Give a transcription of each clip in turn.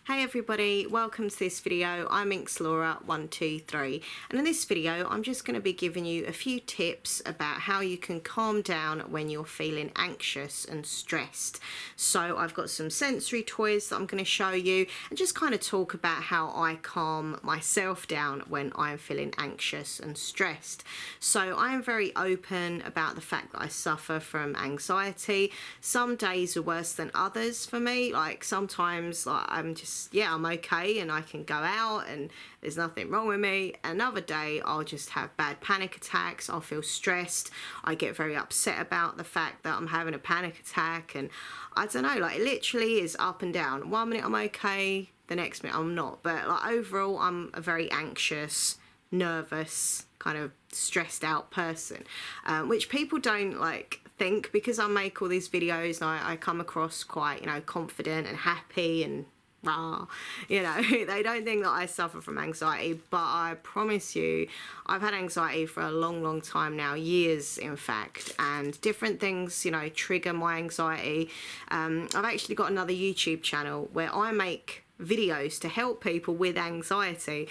Hey everybody, welcome to this video. I'm Laura123 and in this video I'm just going to be giving you a few tips about how you can calm down when you're feeling anxious and stressed. So I've got some sensory toys that I'm going to show you and just kind of talk about how I calm myself down when I'm feeling anxious and stressed. So I am very open about the fact that I suffer from anxiety. Some days are worse than others for me. Like sometimes I'm okay and I can go out and there's nothing wrong with me. Another day I'll just have bad panic attacks. I'll feel stressed. I get very upset about the fact that I'm having a panic attack, and I don't know, like it literally is up and down. 1 minute I'm okay, the next minute I'm not. But like overall I'm a very anxious, nervous, kind of stressed out person, which people don't like think, because I make all these videos and I come across quite, confident and happy and they don't think that I suffer from anxiety, but I promise you I've had anxiety for a long time now, years in fact, and different things trigger my anxiety. I've actually got another YouTube channel where I make videos to help people with anxiety,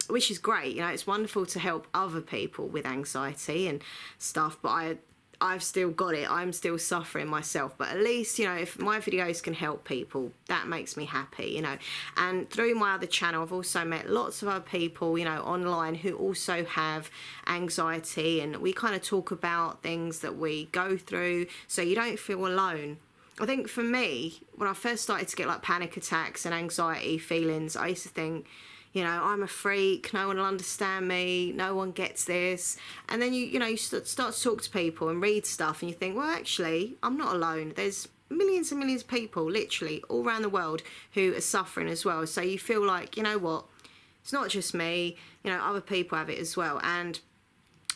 which is great. It's wonderful to help other people with anxiety and stuff, but I've still got it. I'm still suffering myself, but at least, if my videos can help people, that makes me happy, And through my other channel, I've also met lots of other people, online who also have anxiety, and we kind of talk about things that we go through so you don't feel alone. I think for me, when I first started to get like panic attacks and anxiety feelings, I used to think, I'm a freak, no one will understand me, no one gets this. And then you start to talk to people and read stuff and you think, well, actually, I'm not alone. There's millions and millions of people literally all around the world who are suffering as well. So you feel like, it's not just me, other people have it as well. And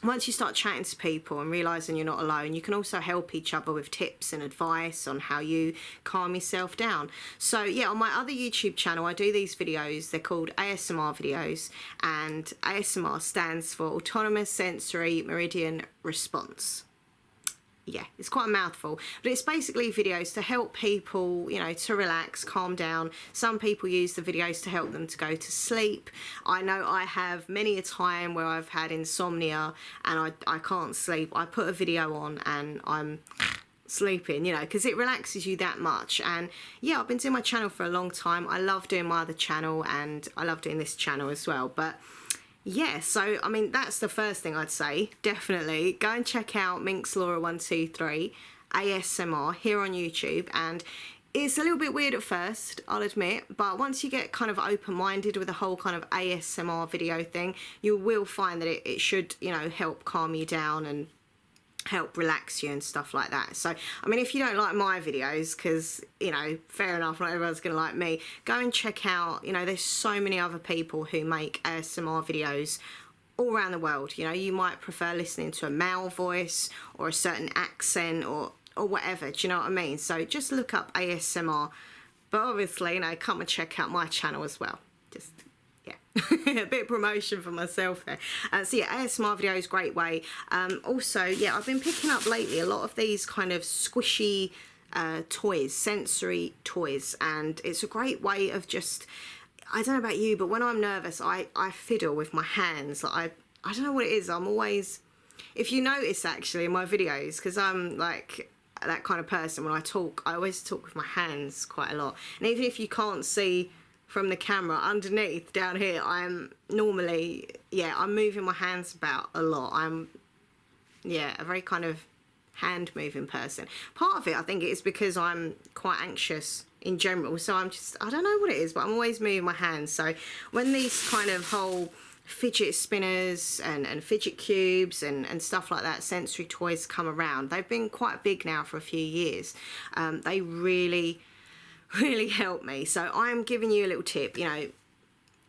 once you start chatting to people and realising you're not alone, you can also help each other with tips and advice on how you calm yourself down. So yeah, on my other YouTube channel, I do these videos. They're called ASMR videos, and ASMR stands for Autonomous Sensory Meridian Response. Yeah, it's quite a mouthful, but it's basically videos to help people, to relax, calm down. Some people use the videos to help them to go to sleep. I know I have many a time where I've had insomnia and I can't sleep. I put a video on and I'm sleeping, because it relaxes you that much. And yeah, I've been doing my channel for a long time. I love doing my other channel and I love doing this channel as well. But yeah, so I mean that's the first thing I'd say. Definitely go and check out Laura123 ASMR here on YouTube. And it's a little bit weird at first, I'll admit, but once you get kind of open-minded with the whole kind of ASMR video thing, you will find that it should, help calm you down and help relax you and stuff like that. So I mean, if you don't like my videos, because fair enough, not everyone's gonna like me, go and check out, there's so many other people who make ASMR videos all around the world. You might prefer listening to a male voice or a certain accent or whatever, do you know what I mean? So just look up ASMR, but obviously come and check out my channel as well. Just a bit of promotion for myself there. So yeah, ASMR video is a great way. Also, yeah, I've been picking up lately a lot of these kind of squishy toys, sensory toys, and it's a great way of just, I don't know about you, but when I'm nervous, I fiddle with my hands. Like I don't know what it is. I'm always, if you notice actually in my videos, because I'm like that kind of person, when I talk, I always talk with my hands quite a lot. And even if you can't see from the camera, underneath down here, I'm normally, I'm moving my hands about a lot. I'm a very kind of hand moving person. Part of it, I think, is because I'm quite anxious in general, so I don't know what it is, but I'm always moving my hands. So when these kind of whole fidget spinners and fidget cubes and stuff like that, sensory toys come around, they've been quite big now for a few years. They really help me. So I'm giving you a little tip. You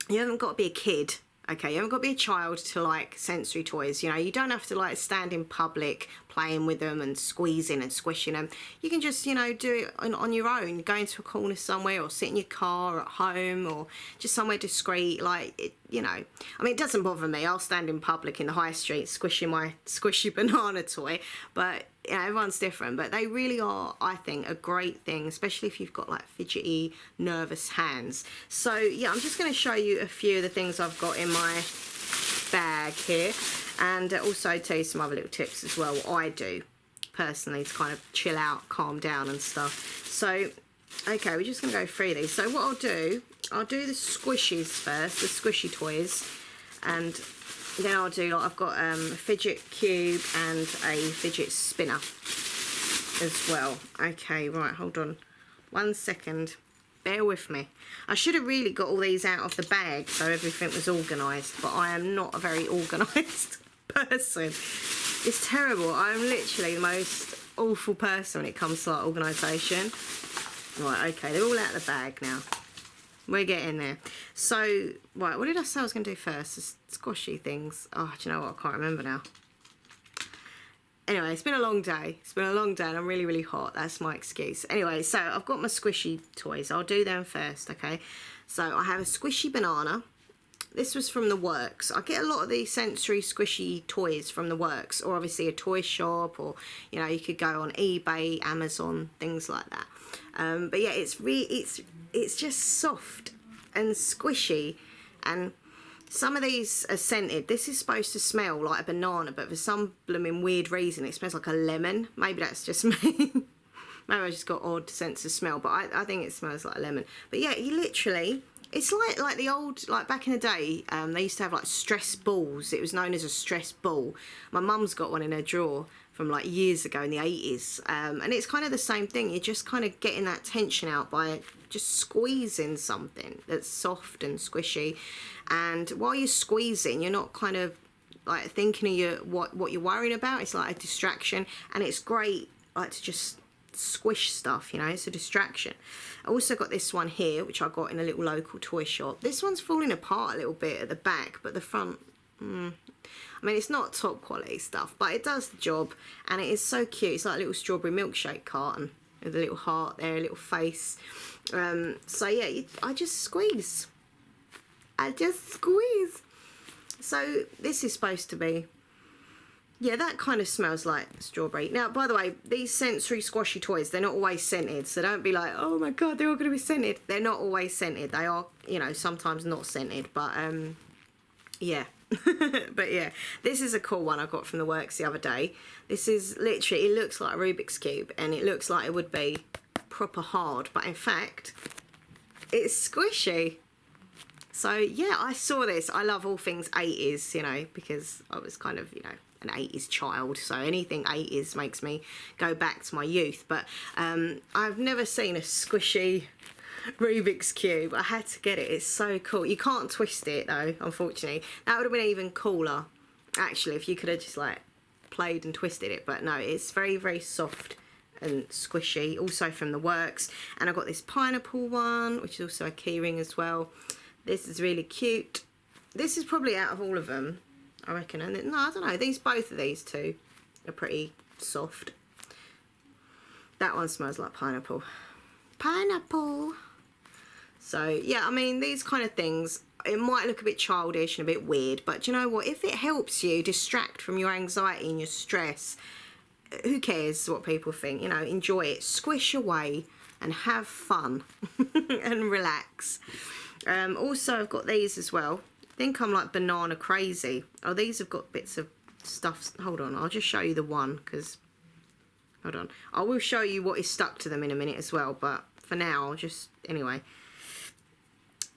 haven't got to be a kid, okay? You haven't got to be a child to like sensory toys. You don't have to like stand in public playing with them and squeezing and squishing them. You can just, do it on your own. Go into a corner somewhere or sit in your car at home or just somewhere discreet. Like, I mean, it doesn't bother me. I'll stand in public in the high street squishing my squishy banana toy. But you know, everyone's different, but they really are, I think, a great thing, especially if you've got like fidgety, nervous hands. So yeah, I'm just going to show you a few of the things I've got in my bag here, and also tell you some other little tips as well, what I do personally to kind of chill out, calm down and stuff. So okay, we're just going to go through these. So what I'll do the squishies first, the squishy toys, and then I'll do, like, I've got a fidget cube and a fidget spinner as well. Okay, right, hold on 1 second. Bear with me. I should have really got all these out of the bag so everything was organised, but I am not a very organised person. It's terrible. I'm literally the most awful person when it comes to like organisation. Right, okay, they're all out of the bag now. We're getting there. So, right, what did I say I was going to do first? The squashy things. Oh, do you know what? I can't remember now. Anyway, it's been a long day. It's been a long day and I'm really, really hot. That's my excuse. Anyway, so I've got my squishy toys. I'll do them first, okay? So I have a squishy banana. This was from the Works. I get a lot of these sensory squishy toys from the Works, or obviously a toy shop, or, you know, you could go on eBay, Amazon, things like that. But yeah, it's just soft and squishy, and some of these are scented. This is supposed to smell like a banana, but for some blooming weird reason it smells like a lemon. Maybe that's just me. Maybe I just got odd sense of smell, but I think it smells like a lemon. But yeah, you literally, it's like the old, like back in the day, they used to have like stress balls. It was known as a stress ball. My mum's got one in her drawer from like years ago in the 80s, and it's kind of the same thing. You're just kind of getting that tension out by just squeezing something that's soft and squishy, and while you're squeezing you're not kind of like thinking of what you're worrying about. It's like a distraction, and it's great like to just squish stuff, you know, it's a distraction. I also got this one here which I got in a little local toy shop. This one's falling apart a little bit at the back, but the front, I mean, it's not top quality stuff, but it does the job, and it is so cute. It's like a little strawberry milkshake carton with a little heart there, a little face. So yeah, I just squeeze. So this is supposed to be, yeah, that kind of smells like strawberry. Now, by the way, these sensory squashy toys, they're not always scented, so don't be like, oh my god, they're all going to be scented. They're not always scented. They are, you know, sometimes not scented, but yeah. But yeah, this is a cool one I got from the Works the other day. This is literally, it looks like a Rubik's Cube, and it looks like it would be proper hard, but in fact it's squishy. So yeah, I saw this. I love all things 80s, you know, because I was kind of, you know, an 80s child, so anything 80s makes me go back to my youth. But I've never seen a squishy Rubik's Cube. I had to get it. It's so cool. You can't twist it though, unfortunately. That would have been even cooler actually if you could have just like played and twisted it, but no, it's very, very soft and squishy, also from the Works. And I've got this pineapple one, which is also a key ring as well. This is really cute. This is probably out of all of them, I reckon. And no, I don't know, both of these two are pretty soft. That one smells like pineapple. Pineapple. So yeah, I mean, these kind of things, it might look a bit childish and a bit weird, but do you know what, if it helps you distract from your anxiety and your stress, who cares what people think? You know, enjoy it, squish away and have fun and relax. Also, I've got these as well. I think I'm like banana crazy. Oh, these have got bits of stuff. Hold on, I'll just show you the one, because hold on, I will show you what is stuck to them in a minute as well, but for now I'll just, anyway.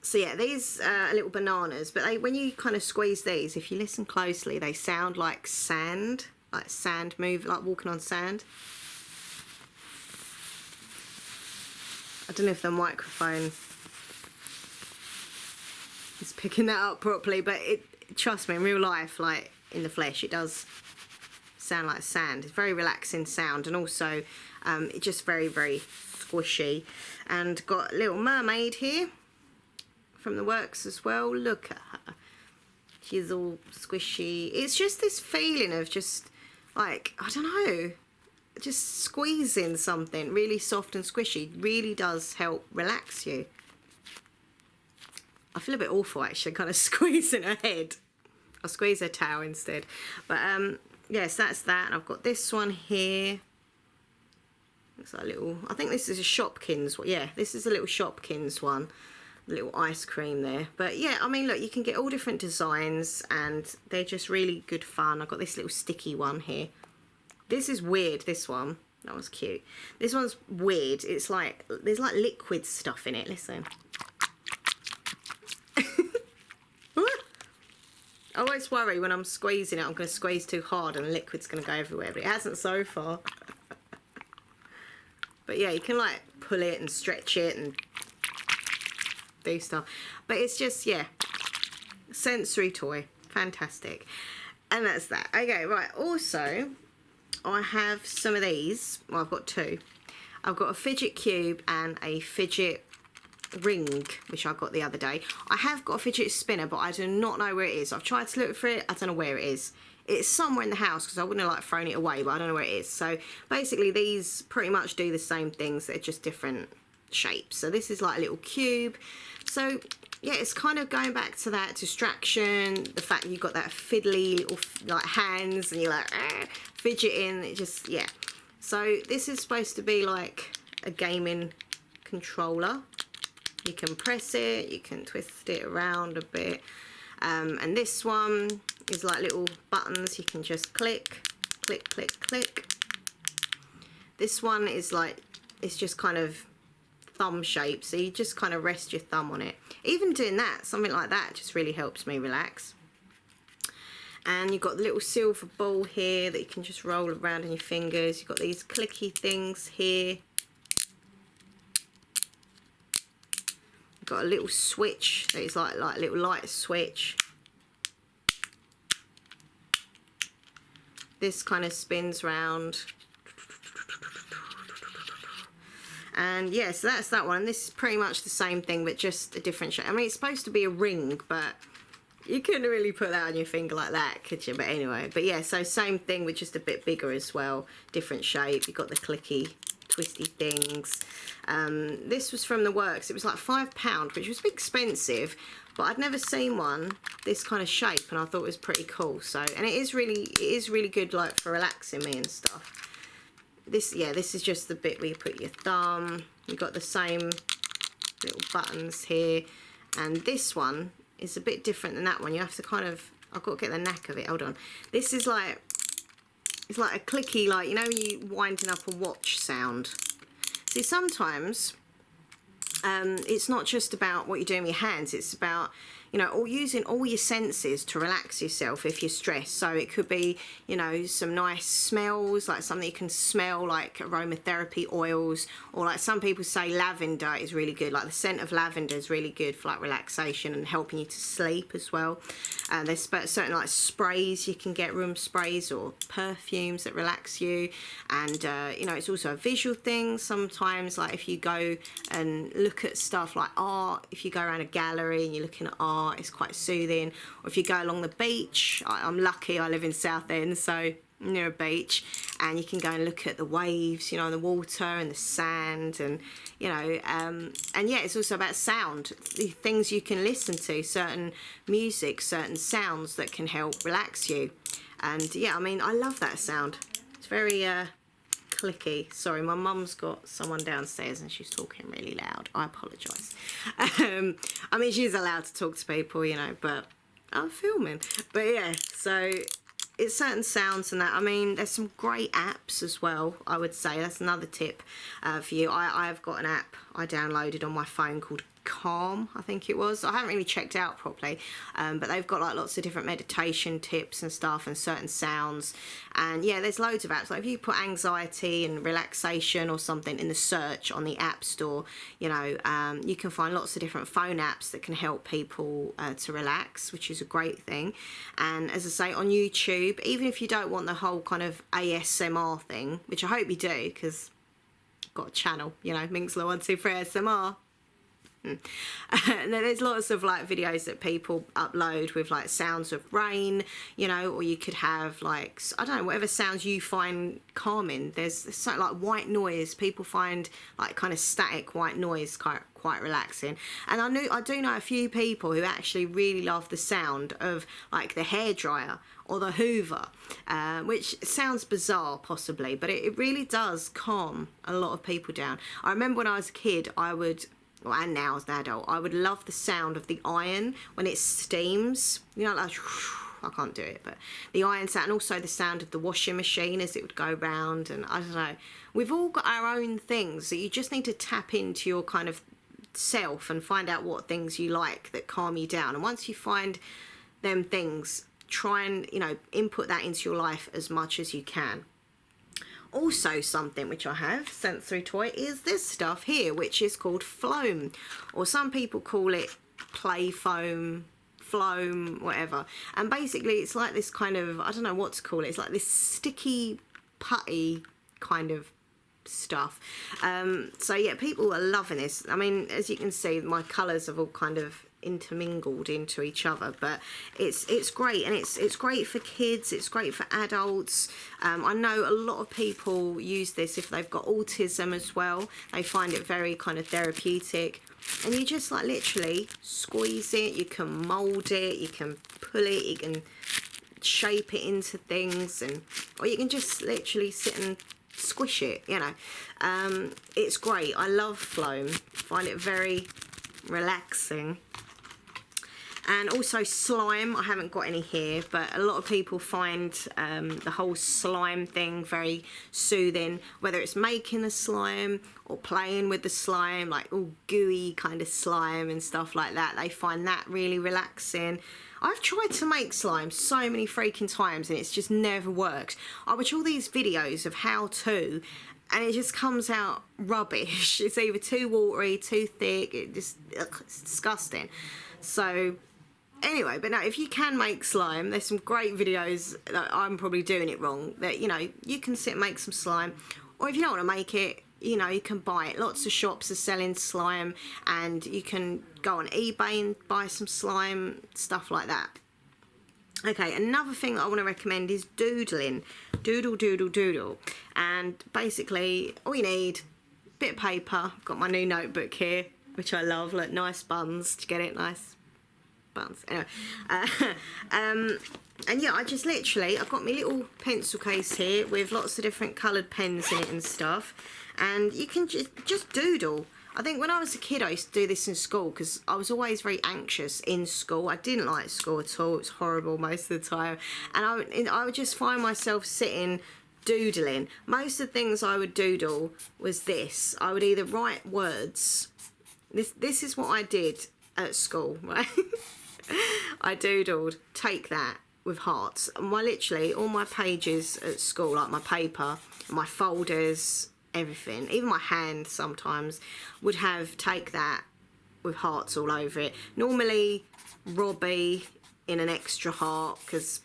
So yeah, these are little bananas, but they, when you kind of squeeze these, if you listen closely, they sound like sand move, like walking on sand. I don't know if the microphone is picking that up properly, but trust me, in real life, like in the flesh, it does sound like sand. It's very relaxing sound, and also it's just very, very squishy. And got a little mermaid here from the Works as well. Look at her. She's all squishy. It's just this feeling of just like, I don't know, just squeezing something really soft and squishy really does help relax you. I feel a bit awful actually, kind of squeezing her head. I'll squeeze her tail instead. But yes, that's that. And I've got this one here. Looks like a little, I think this is a Shopkins. Yeah, this is a little Shopkins one. A little ice cream there. But yeah, I mean, look, you can get all different designs and they're just really good fun. I've got this little sticky one here. This is weird, this one. That was cute. This one's weird. It's like, there's like liquid stuff in it. Listen. I always worry when I'm squeezing it, I'm going to squeeze too hard and the liquid's going to go everywhere. But it hasn't so far. But yeah, you can like pull it and stretch it and do stuff. But it's just, yeah, sensory toy. Fantastic. And that's that. Okay, right. Also, I have some of these. Well, I've got two. I've got a fidget cube and a fidget ring, which I got the other day. I have got a fidget spinner, but I do not know where it is. I've tried to look for it. I don't know where it is. It's somewhere in the house because I wouldn't have like thrown it away, but I don't know where it is. So basically these pretty much do the same things. They're just different shapes. So this is like a little cube. So yeah, it's kind of going back to that distraction, the fact that you've got that fiddly little like hands and you're like fidgeting. It just, yeah. So this is supposed to be like a gaming controller. You can press it, you can twist it around a bit. And this one is like little buttons. You can just click, click, click, click. This one is like, it's just kind of thumb shape. So you just kind of rest your thumb on it. Even doing that, something like that just really helps me relax. And you've got the little silver ball here that you can just roll around in your fingers. You've got these clicky things here. Got a little switch that is like a little light switch. This kind of spins round. And yeah, so that's that one. And this is pretty much the same thing, but just a different shape. I mean, it's supposed to be a ring, but you couldn't really put that on your finger like that, could you? But anyway, but yeah, so same thing with just a bit bigger as well. Different shape. You've got the clicky twisty things. This was from the works. It was like £5, which was a bit expensive, but I'd never seen one this kind of shape, and I thought it was pretty cool. So, and it is really good, like for relaxing me and stuff. This, yeah, this is just the bit where you put your thumb. You've got the same little buttons here, and this one is a bit different than that one. You have to kind of, I've got to get the knack of it. Hold on. This is like, it's like a clicky, like, you know, you winding up a watch sound. See, sometimes it's not just about what you're doing with your hands. It's about, you know, using all your senses to relax yourself if you're stressed. So it could be, you know, some nice smells, like something you can smell, like aromatherapy oils, or like some people say lavender is really good. Like the scent of lavender is really good for like relaxation and helping you to sleep as well. There's certain like sprays you can get, room sprays or perfumes that relax you. And, you know, it's also a visual thing. Sometimes, like if you go and look at stuff like art, if you go around a gallery and you're looking at art, it's quite soothing. Or if you go along the beach, I'm lucky, I live in Southend, so near a beach, and you can go and look at the waves, you know, the water and the sand, and you know, and yeah, it's also about sound, the things you can listen to, certain music, certain sounds that can help relax you. And yeah, I mean, I love that sound. It's very clicky. Sorry, my mum's got someone downstairs and she's talking really loud. I apologise. I mean, she's allowed to talk to people, you know, but I'm filming. But yeah, so it's certain sounds and that. I mean, there's some great apps as well, I would say. That's another tip for you. I've got an app I downloaded on my phone called Calm, I think it was. I haven't really checked out properly, but they've got like lots of different meditation tips and stuff and certain sounds. And yeah, there's loads of apps. Like if you put anxiety and relaxation or something in the search on the App Store, you know, you can find lots of different phone apps that can help people to relax, which is a great thing. And as I say, on YouTube, even if you don't want the whole kind of ASMR thing, which I hope you do, because I've got a channel, you know, Minxler123 ASMR. And then there's lots of like videos that people upload with like sounds of rain, you know, or you could have like, I don't know, whatever sounds you find calming. There's something like white noise. People find like kind of static white noise quite quite relaxing. And I do know a few people who actually really love the sound of like the hairdryer or the Hoover, which sounds bizarre possibly, but it really does calm a lot of people down. I remember when I was a kid, and now as an adult, I would love the sound of the iron when it steams, you know, like I can't do it, but the iron sound, and also the sound of the washing machine as it would go round. And I don't know, we've all got our own things, so you just need to tap into your kind of self and find out what things you like that calm you down. And once you find them things, try and, you know, input that into your life as much as you can. Also, something which I have, sensory toy, is this stuff here, which is called Floam, or some people call it play foam, Floam, whatever. And basically it's like this kind of, I don't know what to call it, it's like this sticky putty kind of stuff. So yeah, people are loving this. I mean, as you can see, my colours have all kind of intermingled into each other, but it's great, and it's great for kids, it's great for adults. I know a lot of people use this if they've got autism as well. They find it very kind of therapeutic, and you just like literally squeeze it, you can mold it, you can pull it, you can shape it into things, or you can just literally sit and squish it, you know. It's great. I love Floam, find it very relaxing. And also slime, I haven't got any here, but a lot of people find the whole slime thing very soothing, whether it's making the slime or playing with the slime, like all gooey kind of slime and stuff like that. They find that really relaxing. I've tried to make slime so many freaking times and it's just never worked. I watch all these videos of how to, and it just comes out rubbish. It's either too watery, too thick, it's disgusting. So anyway, but no, if you can make slime, there's some great videos that I'm probably doing it wrong, that, you know, you can sit and make some slime, or if you don't want to make it, you know, you can buy it. Lots of shops are selling slime, and you can go on eBay and buy some slime, stuff like that. Okay, another thing that I want to recommend is doodling. Doodle. And basically, all you need, bit of paper. I've got my new notebook here, which I love, like nice buns. To get it, nice buns. Anyway, and yeah, I just literally, I've got my little pencil case here with lots of different coloured pens in it and stuff, and you can just doodle. I think when I was a kid I used to do this in school because I was always very anxious in school. I didn't like school at all, it was horrible most of the time, and I would just find myself sitting doodling. Most of the things I would doodle was this. I would either write words. This is what I did at school, right? I doodled take that with hearts. Literally all my pages at school, like my paper, my folders, everything, even my hand sometimes would have take that with hearts all over it. Normally Robbie in an extra heart, because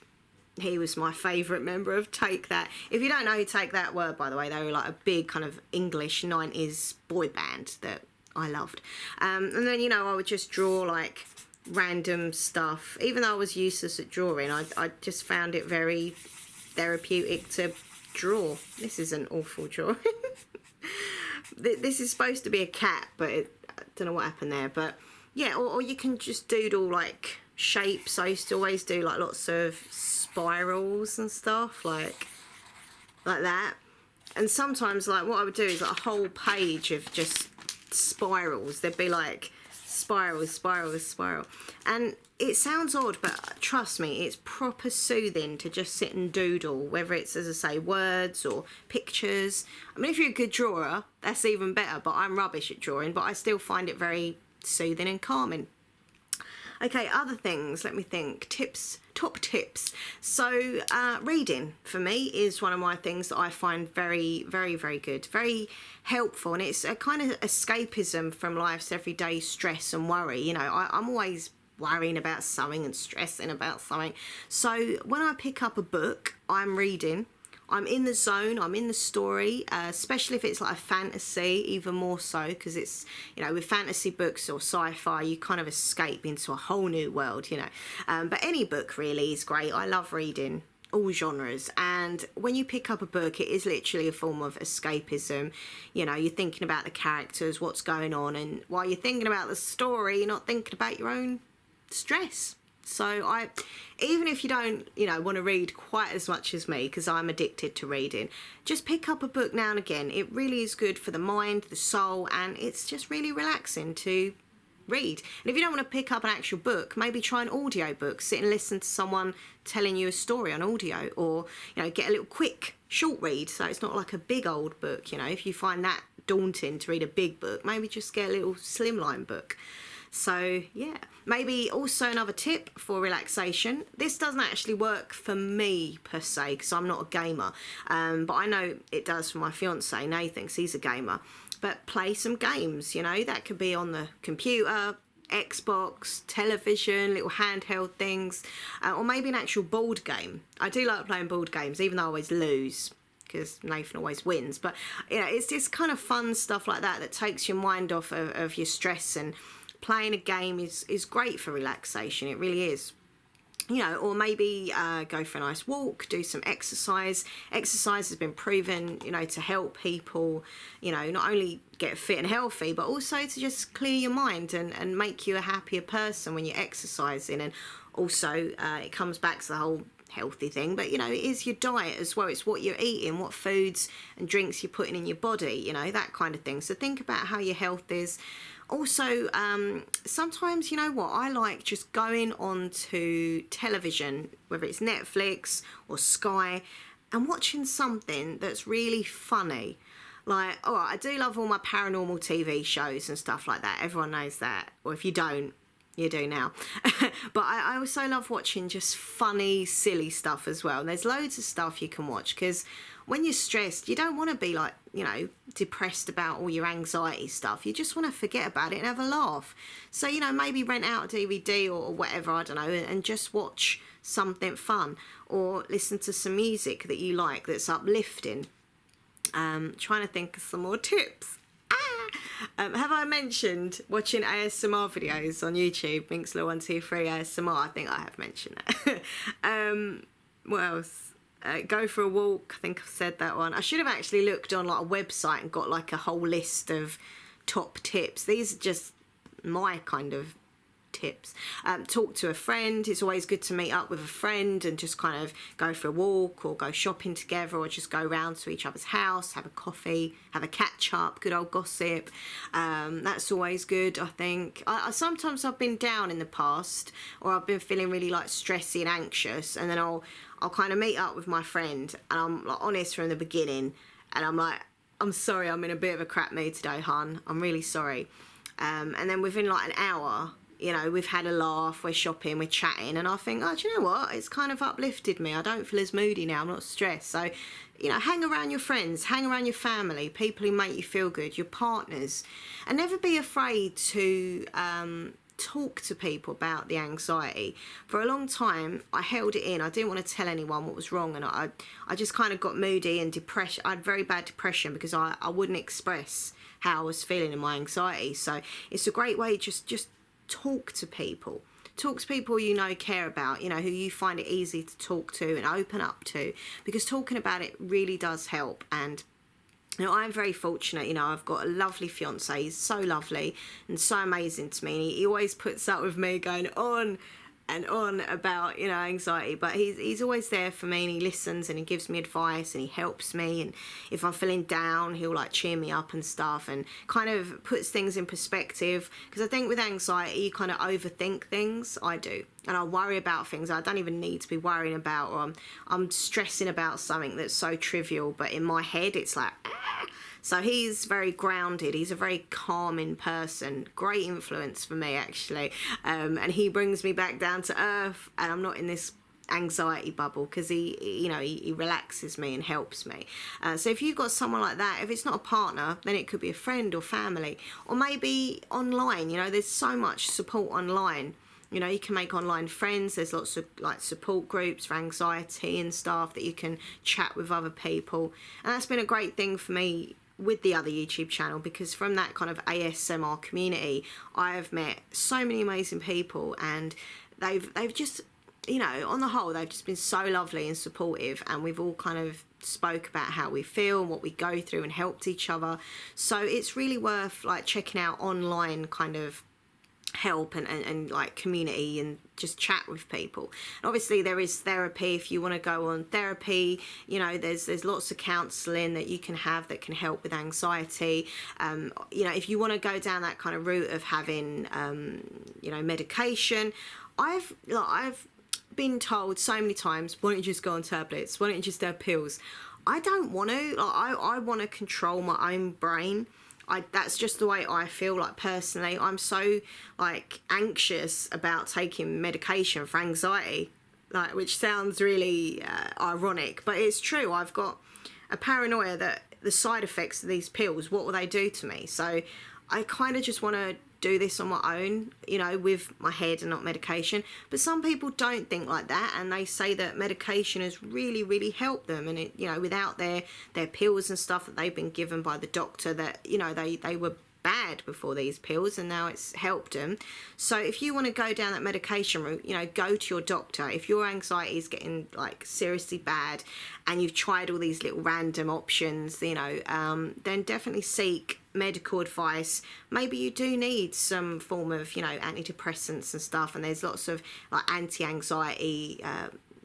he was my favourite member of Take That. If you don't know who Take That were, by the way, they were like a big kind of English 90s boy band that I loved. And then, you know, I would just draw like random stuff. Even though I was useless at drawing, I just found it very therapeutic to draw. This is an awful drawing. This is supposed to be a cat, but I don't know what happened there. But yeah, or you can just doodle like shapes. I used to always do like lots of spirals and stuff like that. And sometimes like what I would do is like a whole page of just spirals. There'd be like spiral, and it sounds odd, but trust me, it's proper soothing to just sit and doodle, whether it's, as I say, words or pictures. I mean, if you're a good drawer, that's even better, but I'm rubbish at drawing, but I still find it very soothing and calming. Okay, other things, let me think. Top tips. So reading for me is one of my things that I find very, very, very good, very helpful, and it's a kind of escapism from life's everyday stress and worry. You know, I'm always worrying about something and stressing about something. So when I pick up a book, I'm reading, I'm in the zone, I'm in the story, especially if it's like a fantasy, even more so, because it's, you know, with fantasy books or sci-fi, you kind of escape into a whole new world, you know. But any book really is great. I love reading. all genres. And when you pick up a book, it is literally a form of escapism. You know, you're thinking about the characters, what's going on, and while you're thinking about the story, you're not thinking about your own stress. So even if you don't, you know, want to read quite as much as me, because I'm addicted to reading, just pick up a book now and again. It really is good for the mind, the soul, and it's just really relaxing to read. And if you don't want to pick up an actual book, maybe try an audio book. Sit and listen to someone telling you a story on audio, or, you know, get a little quick short read, so it's not like a big old book. You know, if you find that daunting to read a big book, maybe just get a little slimline book. So yeah, maybe also another tip for relaxation. This doesn't actually work for me per se, because I'm not a gamer, but I know it does for my fiance Nathan, because he's a gamer. But play some games, you know, that could be on the computer, Xbox, television, little handheld things, or maybe an actual board game. I do like playing board games, even though I always lose, because Nathan always wins. But, you know, it's just kind of fun stuff like that that takes your mind off of your stress, and playing a game is great for relaxation. It really is. You know, or maybe go for a nice walk, do some exercise. Exercise has been proven, you know, to help people, you know, not only get fit and healthy, but also to just clear your mind and make you a happier person when you're exercising. And also it comes back to the whole healthy thing, but, you know, it is your diet as well. It's what you're eating, what foods and drinks you're putting in your body, you know, that kind of thing. So think about how your health is. Also, sometimes, you know what, I like just going on to television, whether it's Netflix or Sky, and watching something that's really funny. Like, all right, I do love all my paranormal TV shows and stuff like that. Everyone knows that. Or if you don't, you do now. But I also love watching just funny, silly stuff as well. And there's loads of stuff you can watch, because when you're stressed, you don't want to be like, you know, depressed about all your anxiety stuff. You just want to forget about it and have a laugh. So, you know, maybe rent out a DVD or whatever, I don't know, and just watch something fun, or listen to some music that you like that's uplifting. Trying to think of some more tips. Have I mentioned watching ASMR videos on YouTube? Minxler123 ASMR. I think I have mentioned that. What else? Go for a walk. I think I've said that one. I should have actually looked on like a website and got like a whole list of top tips. These are just my kind of tips. Talk to a friend. It's always good to meet up with a friend and just kind of go for a walk, or go shopping together, or just go round to each other's house, have a coffee, have a catch up, good old gossip. That's always good, I think. Sometimes I've been down in the past, or I've been feeling really like stressy and anxious, and then I'll kind of meet up with my friend, and I'm like honest from the beginning, and I'm like, I'm sorry, I'm in a bit of a crap mood today, hon. I'm really sorry. And then within like an hour, you know, we've had a laugh, we're shopping, we're chatting, and I think, oh, do you know what? It's kind of uplifted me. I don't feel as moody now. I'm not stressed. So, you know, hang around your friends, hang around your family, people who make you feel good, your partners, and never be afraid to talk to people about the anxiety. For a long time, I held it in. I didn't want to tell anyone what was wrong, and I just kind of got moody and depressed. I had very bad depression because I wouldn't express how I was feeling in my anxiety. So it's a great way, just talk to people. Talk to people you know care about, you know, who you find it easy to talk to and open up to, because talking about it really does help. And, you know, I'm very fortunate, you know, I've got a lovely fiance. He's so lovely and so amazing to me. And he always puts up with me going on and on about, you know, anxiety, but he's always there for me, and he listens and he gives me advice and he helps me. And if I'm feeling down, he'll like cheer me up and stuff, and kind of puts things in perspective, because I think with anxiety you kind of overthink things. I do, and I worry about things I don't even need to be worrying about, or I'm stressing about something that's so trivial, but in my head it's like So he's very grounded. He's a very calming person. Great influence for me, actually. And he brings me back down to earth, and I'm not in this anxiety bubble, because he relaxes me and helps me. So if you've got someone like that, if it's not a partner, then it could be a friend or family, or maybe online. You know, there's so much support online. You know, you can make online friends. There's lots of like support groups for anxiety and stuff that you can chat with other people. And that's been a great thing for me with the other YouTube channel, because from that kind of ASMR community, I have met so many amazing people, and they've just, you know, on the whole, they've just been so lovely and supportive, and we've all kind of spoke about how we feel and what we go through and helped each other. So it's really worth like checking out online kind of help and like community, and just chat with people. And obviously there is therapy if you want to go on therapy. You know, there's lots of counselling that you can have that can help with anxiety. You know, if you want to go down that kind of route of having you know, medication, I've been told so many times, why don't you just go on tablets, why don't you just have pills? I don't want to. Like, I want to control my own brain. That's just the way I feel. Like, personally, I'm so like anxious about taking medication for anxiety, like, which sounds really ironic, but it's true. I've got a paranoia that the side effects of these pills, what will they do to me? So I kind of just want to do this on my own, you know, with my head and not medication. But some people don't think like that, and they say that medication has really helped them, and it, you know, without their pills and stuff that they've been given by the doctor, that, you know, they were bad before these pills and now it's helped them. So if you want to go down that medication route, you know, go to your doctor. If your anxiety is getting like seriously bad and you've tried all these little random options, you know, then definitely seek medical advice. Maybe you do need some form of, you know, antidepressants and stuff, and there's lots of like anti-anxiety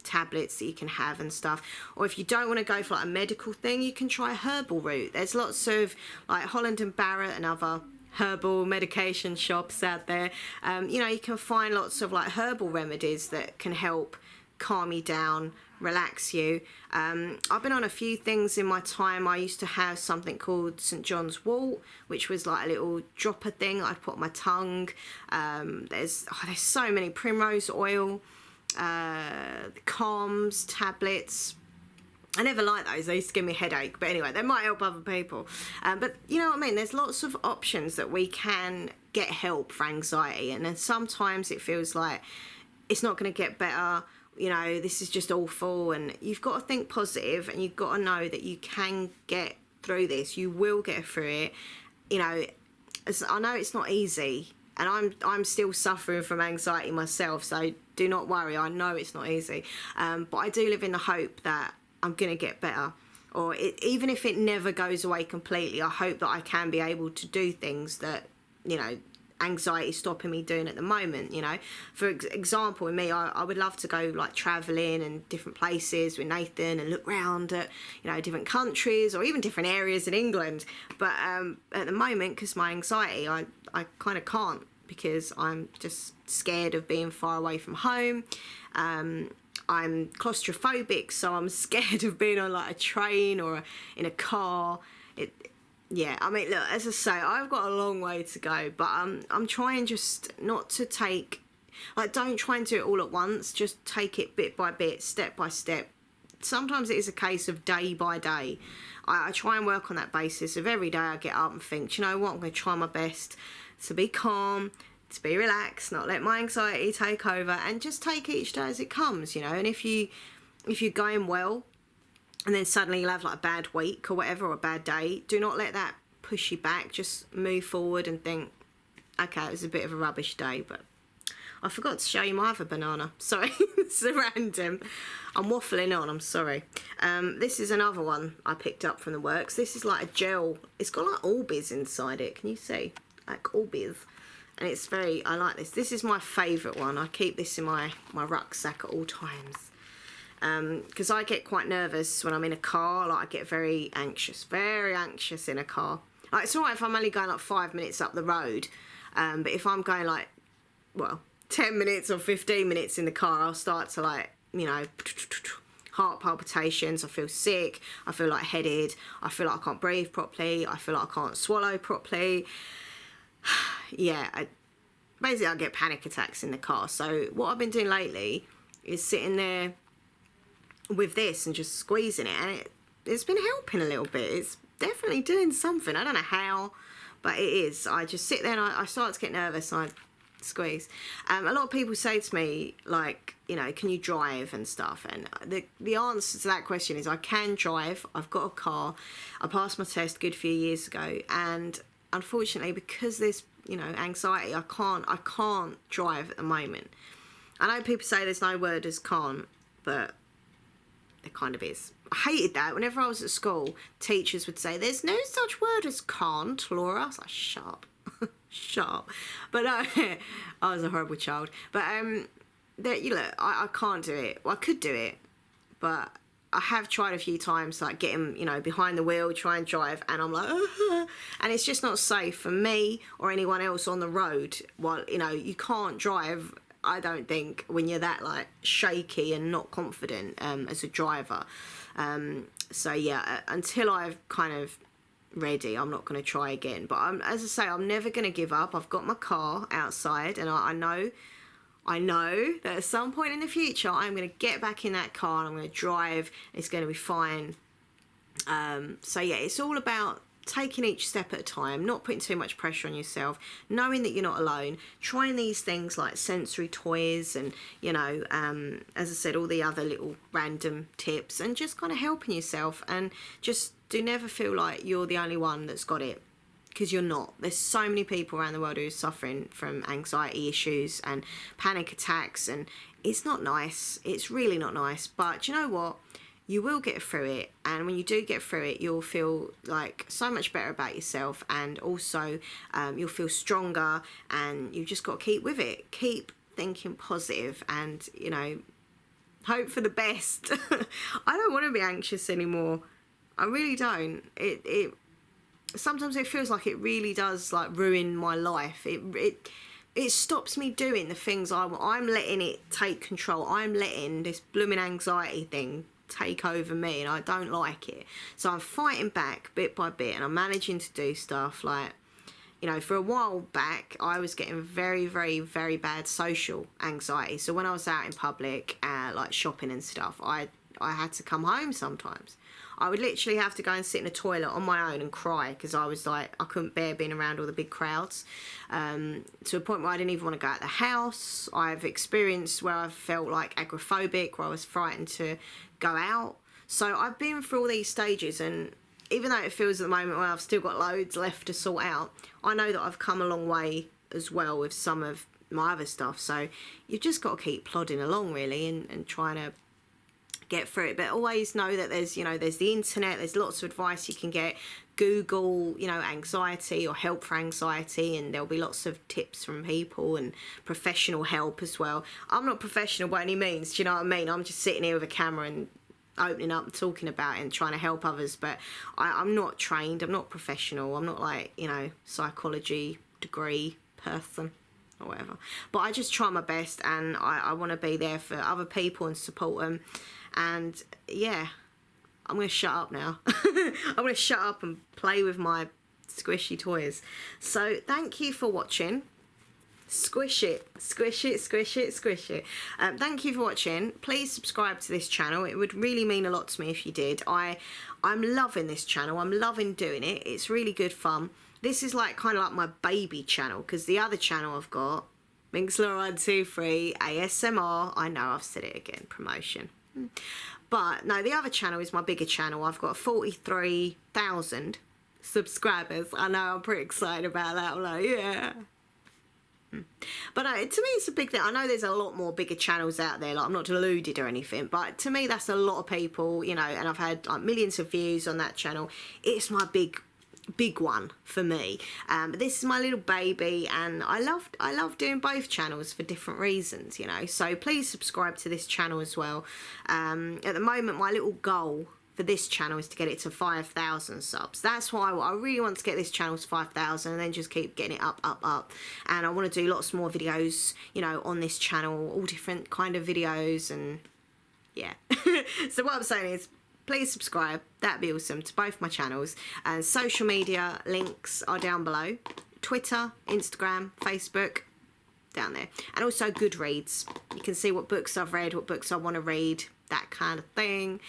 tablets that you can have and stuff. Or if you don't want to go for like a medical thing, you can try a herbal route. There's lots of like Holland and Barrett and other herbal medication shops out there. You know, you can find lots of like herbal remedies that can help calm you down, relax you. I've been on a few things in my time. I used to have something called St. John's wort, which was like a little dropper thing I'd put on my tongue. There's so many, primrose oil, calms, tablets. I never liked those. They used to give me a headache. But anyway, they might help other people. But you know what I mean? There's lots of options that we can get help for anxiety. And then sometimes it feels like it's not going to get better. You know, this is just awful. And you've got to think positive, and you've got to know that you can get through this. You will get through it. You know, I know it's not easy. And I'm still suffering from anxiety myself. So do not worry. I know it's not easy. But I do live in the hope that I'm going to get better. Or even if it never goes away completely, I hope that I can be able to do things that, you know, anxiety is stopping me doing at the moment. You know, for example, with me, I would love to go like travelling and different places with Nathan and look round at, you know, different countries or even different areas in England. But at the moment, because my anxiety, I kind of can't, because I'm just scared of being far away from home. I'm claustrophobic, so I'm scared of being on like a train or in a car. Yeah, I mean, look, as I say, I've got a long way to go, but I'm trying just not to take, like, don't try and do it all at once. Just take it bit by bit, step by step. Sometimes it is a case of day by day. I try and work on that basis of every day I get up and think, do you know what, I'm going to try my best to be calm, to be relaxed, not let my anxiety take over, and just take each day as it comes, you know. And if you're going well, and then suddenly you'll have like a bad week or whatever, or a bad day, do not let that push you back. Just move forward and think, okay, it was a bit of a rubbish day, but I forgot to show you my other banana. Sorry, it's a random. I'm waffling on, I'm sorry. This is another one I picked up from the works. This is like a gel. It's got like Albies inside it. Can you see? Like Albies. And it's I like this. This is my favourite one. I keep this in my rucksack at all times. Because I get quite nervous when I'm in a car. Like, I get very anxious in a car. Like, it's alright if I'm only going like 5 minutes up the road, but if I'm going like, well, 10 minutes or 15 minutes in the car, I'll start to, like, you know, heart palpitations. I feel sick, I feel lightheaded, I feel like I can't breathe properly, I feel like I can't swallow properly. Yeah, basically I get panic attacks in the car. So what I've been doing lately is sitting there with this and just squeezing it, and it's been helping a little bit. It's definitely doing something. I don't know how, but it is. I just sit there and I start to get nervous and I squeeze. A lot of people say to me, like, you know, can you drive and stuff? And the answer to that question is I can drive. I've got a car. I passed my test a good few years ago, and unfortunately, because there's, you know, anxiety, I can't drive at the moment. I know people say there's no word as can't, but there kind of is. I hated that. Whenever I was at school, teachers would say, there's no such word as can't, Laura. I was like, shut up. Shut up. But no, I was a horrible child. But you look, I can't do it. Well, I could do it, but I have tried a few times, like getting, you know, behind the wheel, try and drive, and I'm like, and it's just not safe for me or anyone else on the road. Well, you know, you can't drive, I don't think, when you're that like shaky and not confident as a driver. So yeah, until I've kind of ready, I'm not going to try again. But as I say, I'm never going to give up. I've got my car outside, and I know that at some point in the future I'm going to get back in that car and I'm going to drive. It's going to be fine. So yeah, it's all about taking each step at a time, not putting too much pressure on yourself, knowing that you're not alone, trying these things like sensory toys and, you know, as I said, all the other little random tips, and just kind of helping yourself, and just do never feel like you're the only one that's got it, because you're not. There's so many people around the world who are suffering from anxiety issues and panic attacks, and it's not nice. It's really not nice. But do you know what? You will get through it, and when you do get through it, you'll feel like so much better about yourself, and also you'll feel stronger, and you've just got to keep with it. Keep thinking positive, and, you know, hope for the best. I don't want to be anxious anymore. I really don't. It sometimes it feels like it really does like ruin my life. It stops me doing the things I'm letting it take control. I'm letting this blooming anxiety thing take over me, and I don't like it. So I'm fighting back bit by bit, and I'm managing to do stuff like, you know, for a while back I was getting very, very, very bad social anxiety. So when I was out in public, like shopping and stuff, I had to come home sometimes. I would literally have to go and sit in a toilet on my own and cry, because I was like, I couldn't bear being around all the big crowds, to a point where I didn't even want to go out the house. I've experienced where I've felt like agoraphobic, where I was frightened to go out. So I've been through all these stages, and even though it feels at the moment where I've still got loads left to sort out, I know that I've come a long way as well with some of my other stuff. So you've just got to keep plodding along, really, and trying to get through it. But always know that there's, you know, there's the internet, there's lots of advice you can get. Google, you know, anxiety or help for anxiety, and there'll be lots of tips from people and professional help as well. I'm not professional by any means, do you know what I mean? I'm just sitting here with a camera and opening up and talking about it and trying to help others, but I'm not trained, I'm not professional, I'm not like, you know, psychology degree person or whatever. But I just try my best, and I want to be there for other people and support them. And yeah, I'm going to shut up now. I'm going to shut up and play with my squishy toys. So thank you for watching. Squish it, squish it, squish it, squish it. Thank you for watching. Please subscribe to this channel. It would really mean a lot to me if you did. I'm loving this channel. I'm loving doing it. It's really good fun. This is like kind of like my baby channel, because the other channel I've got, Minxlaw123 ASMR. I know I've said it again, promotion. But no, the other channel is my bigger channel. I've got 43,000 subscribers. I know, I'm pretty excited about that. I'm like, yeah. But no, to me it's a big thing. I know there's a lot more bigger channels out there, like I'm not deluded or anything, but to me that's a lot of people, you know, and I've had like millions of views on that channel. It's my big one for me. But this is my little baby, and I love doing both channels for different reasons, you know. So please subscribe to this channel as well. At the moment my little goal for this channel is to get it to 5,000 subs. That's why I really want to get this channel to 5,000, and then just keep getting it up. And I want to do lots more videos, you know, on this channel, all different kind of videos, and yeah. So what I'm saying is, please subscribe, that'd be awesome, to both my channels. And social media links are down below. Twitter, Instagram, Facebook, down there. And also Goodreads. You can see what books I've read, what books I want to read, that kind of thing.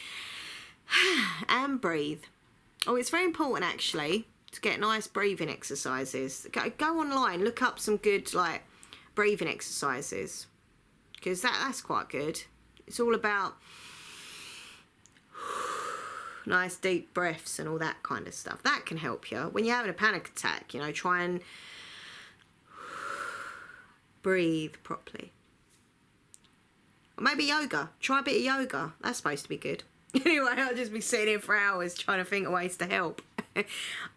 And breathe. Oh, it's very important actually to get nice breathing exercises. Go online, look up some good like breathing exercises, because that's quite good. It's all about nice deep breaths and all that kind of stuff. That can help you when you're having a panic attack, you know. Try and breathe properly. Or maybe yoga. Try a bit of yoga. That's supposed to be good. Anyway, I'll just be sitting here for hours trying to think of ways to help.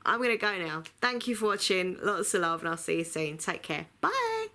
I'm going to go now. Thank you for watching. Lots of love, and I'll see you soon. Take care. Bye.